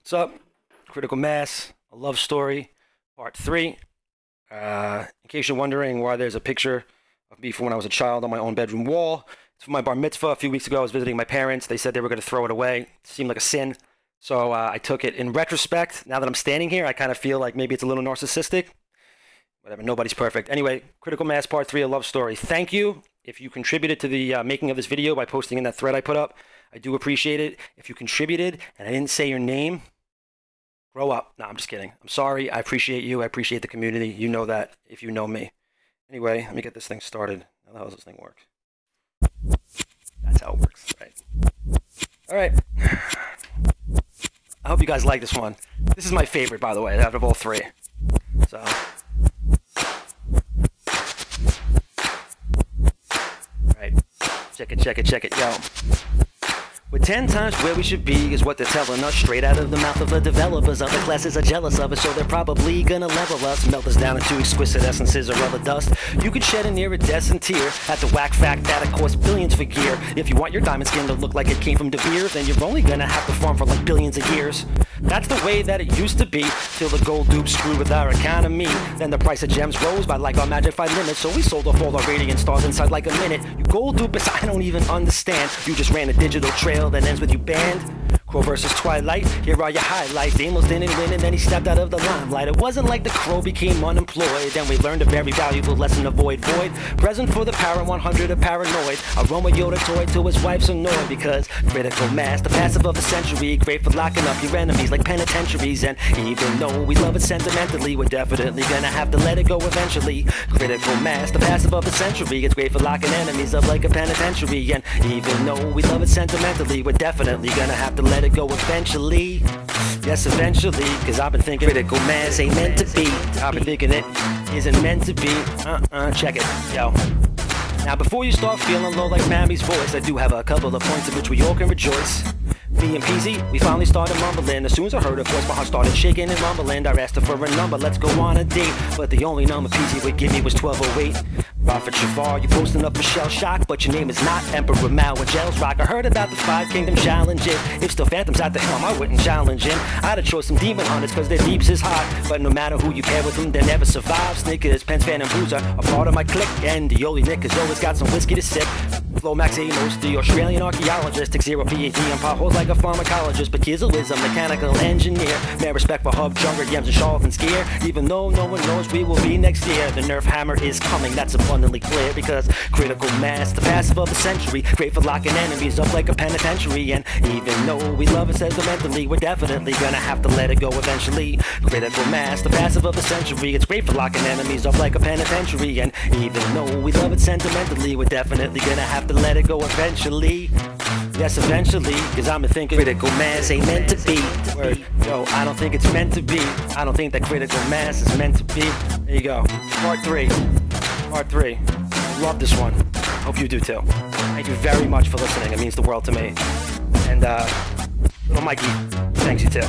What's up? Critical Mass, a love story, part 3. In case you're wondering why there's a picture of me from when I was a child on my own bedroom wall, it's from my bar mitzvah a few weeks ago. I was visiting my parents. They said they were going to throw it away. It seemed like a sin. So I took it. In retrospect, now that I'm standing here, I kind of feel like maybe it's a little narcissistic. Whatever, nobody's perfect. Anyway, Critical Mass Part 3, a love story. Thank you if you contributed to the making of this video by posting in that thread I put up. I do appreciate it. If you contributed and I didn't say your name, grow up. No, I'm just kidding. I'm sorry. I appreciate you. I appreciate the community. You know that if you know me. Anyway, let me get this thing started. How does this thing work? That's how it works, right? All right. I hope you guys like this one. This is my favorite, by the way, out of all three. So. Right. Check it, yo. We're 10 times where we should be is what they're telling us. Straight out of the mouth of the developers. Other classes are jealous of us, so they're probably gonna level us. Melt us down into exquisite essences or other dust. You could shed a iridescent tear at the whack fact that it costs billions for gear. If you want your diamond skin to look like it came from De Beers, then you're only gonna have to farm for like billions of years. That's the way that it used to be, till the gold dupes screwed with our economy. Then the price of gems rose by like our magified limits, so we sold off all our radiant stars inside like a minute. You gold dupers, I don't even understand. You just ran a digital trail that ends with you banned. Crow versus Twilight, here are your highlights. Amos didn't win and then he stepped out of the limelight. It wasn't like the Crow became unemployed, and we learned a very valuable lesson: avoid void. Present for the para 100 of paranoid. Aroma Yoda toy to his wife's annoyed because critical mass, the passive of the century. Great for locking up your enemies like penitentiaries. And even though we love it sentimentally, we're definitely gonna have to let it go eventually. Critical mass, the passive of the century. It's great for locking enemies up like a penitentiary. And even though we love it sentimentally, we're definitely gonna have to let it go eventually. Yes, eventually, cause I've been thinking critical mass ain't meant to be. I've been thinking it isn't meant to be. Check it, yo. Now before you start feeling low like Mammy's voice, I do have a couple of points at which we all can rejoice. Me and Peasy, we finally started mumbling. As soon as I heard her voice, my heart started shaking and rumbling. I asked her for a number, let's go on a date. But the only number Peasy would give me was 1208. Prophet Shavar, you posting up for shell shock, but your name is not Emperor Mao or Gels Rock. I heard about the 5 Kingdom challenges. If still Phantom's at the helm, I wouldn't challenge him. I'd have chose some demon hunters cause their deeps is hot. But no matter who you pair with them, they never survive. Snickers, Pence, Fan, and Boozer are part of my clique. And the only Nick has always got some whiskey to sip. Flow Max Amos, the Australian archaeologist, takes 0 PhD on potholes like a pharmacologist. But Kizzle is a mechanical engineer. Man, respect for Hub, Junger, Yems, and Charlatans gear. Even though no one knows we will be next year, the Nerf hammer is coming, that's abundantly clear. Because critical mass, the passive of the century, great for locking enemies up like a penitentiary. And even though we love it sentimentally, we're definitely gonna have to let it go eventually. Critical mass, the passive of the century, it's great for locking enemies up like a penitentiary. And even though we love it sentimentally, we're definitely gonna have to let it go eventually. Yes, eventually, cause I'm thinking critical mass ain't meant to be. Word. Yo, I don't think it's meant to be. I don't think that critical mass is meant to be. There you go. Part 3. Part 3. Love this one. Hope you do too. Thank you very much for listening. It means the world to me. And little Mikey, thanks you too.